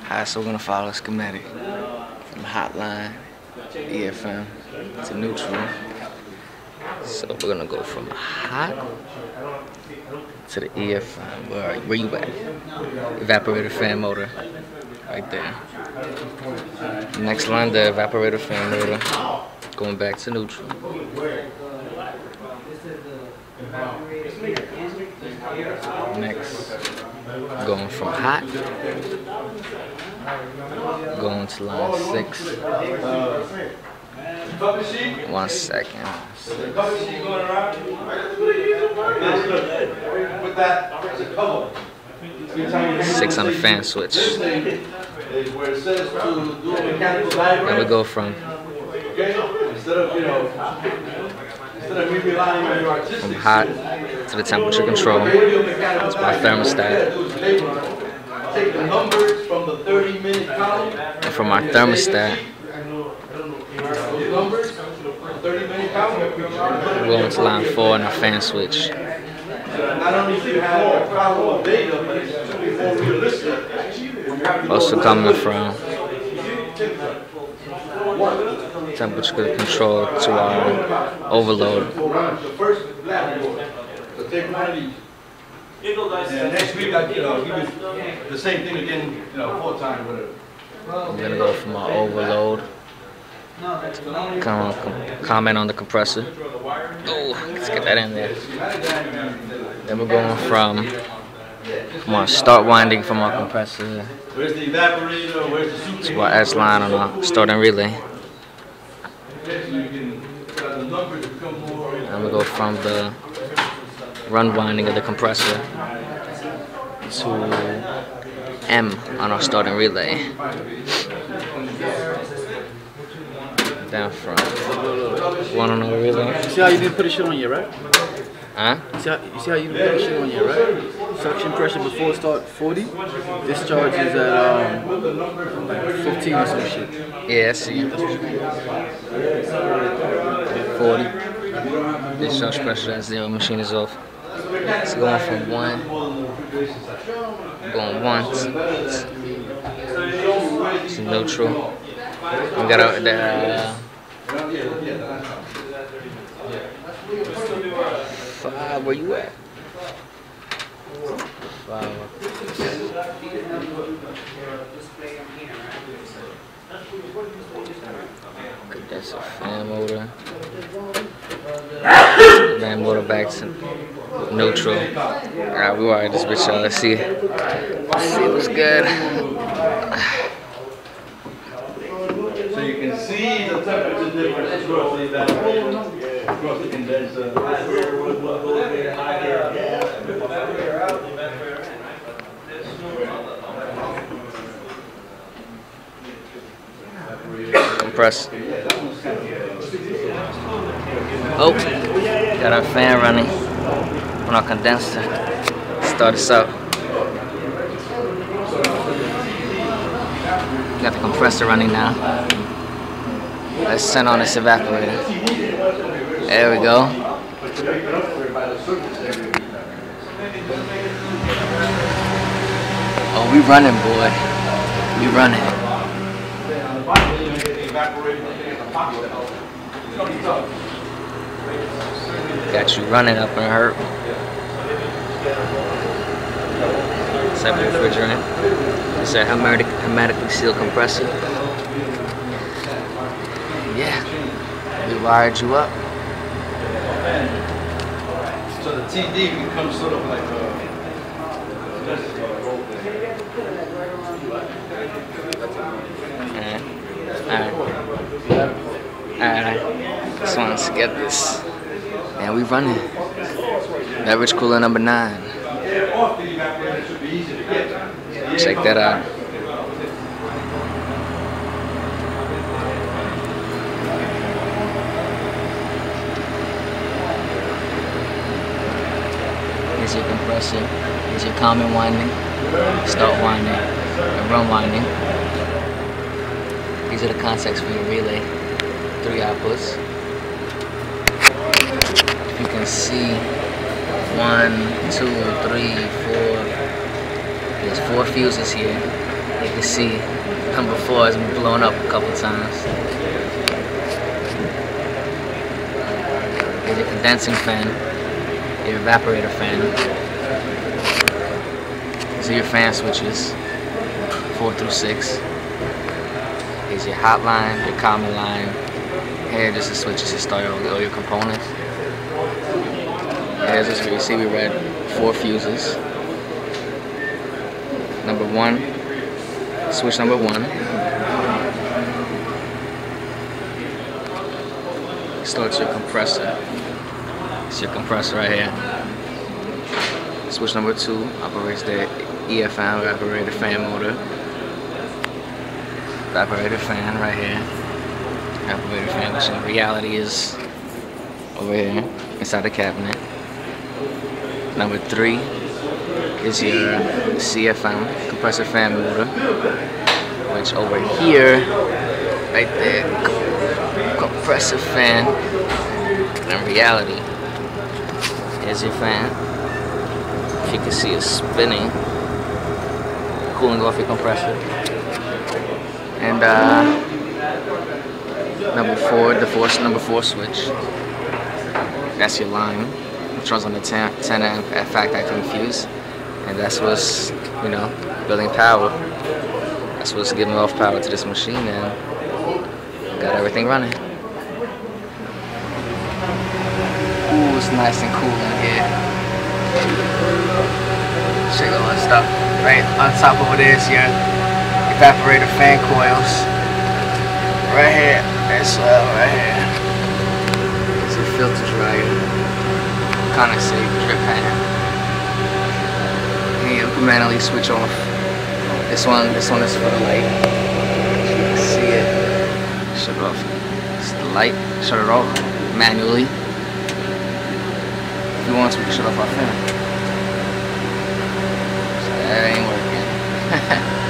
Alright, so we're gonna follow a schematic from hotline, EFM to neutral. So we're gonna go from hot to the EFM. Where you at? Evaporator fan motor, right there. Next line, the evaporator fan motor, going back to neutral. Next, going from hot, going to line 6. 1 second. 6 on the fan switch. And we go from hot to the temperature control. It's my thermostat. And from our thermostat, we're going to line 4 on our fan switch. Also coming from temperature control to our overload. Next week, give you the same thing again, 4 times, whatever. I'm gonna go from our overload. Comment on the compressor. Oh, let's get that in there. Then we're going from our start winding from our compressor Where's the evaporator? Where's the super? to our S line on our starting relay. And we go from the run winding of the compressor to M on our starting relay. Down from 1 on the relay. You see how you didn't put the shit on yet, right? Huh? You see how you didn't put the shit on yet, right? Suction pressure before start 40. Discharge is at like 15 or some shit. Yeah, I see. 40. Discharge pressure at 0. Machine is off. It's going from 1. Going 1 to neutral. We got the 5. Where you at? 5. Okay, that's a fan motor. Fan motor back to neutral. Alright, we wired this bitch out. Let's see what's good. So you can see the temperature difference across the evaporator, across the condenser. Compress. Oh, got our fan running on our condenser. Start this up. Got the compressor running now. Let's turn on this evaporator. There we go. Oh, we running, boy. We running. Got you running up and hurt. Type of refrigerant. It's a hermetically sealed compressor. Yeah, we wired you up. So the TD becomes sort of like Alright. Just wanted to get this. And we running. Beverage cooler number 9. Check that out. Here's your compressor. Here's your common winding, start winding, and run winding. These are the contacts for your relay. 3 outputs. You can see 1, 2, 3, 4. There's 4 fuses here. You can see number 4 has been blown up a couple times. Here's your condensing fan, your evaporator fan. These are your fan switches, 4 through 6. Here's your hot line, your common line. Here, just the switches to start all your components. Here's this where you see we read 4 fuses. Number 1, switch number 1. Starts your compressor. It's your compressor right here. Switch number 2 operates the EFM, evaporator fan motor. Evaporator fan right here. Evaporator fan, which in reality is over here inside the cabinet. Number 3 is your CFM, compressor fan motor, which over here, right there, compressor fan. In reality, here's your fan. If you can see it's spinning, cooling off your compressor. And number 4, the number 4 switch. That's your line, which runs on the 10 amp fast acting fuse, and that's what's, you know, building power. That's what's giving off power to this machine, and got everything running. Ooh, it's nice and cool in here. Check all that stuff. Right on top over there is your evaporator fan coils. Right here, as well, right here. It's a filter dryer. Condensate drip pan. And you can manually switch off. This one is for the light. You can see it. Shut it off. It's the light. Shut it off manually. If you want to, we can shut off our fan. So that ain't working.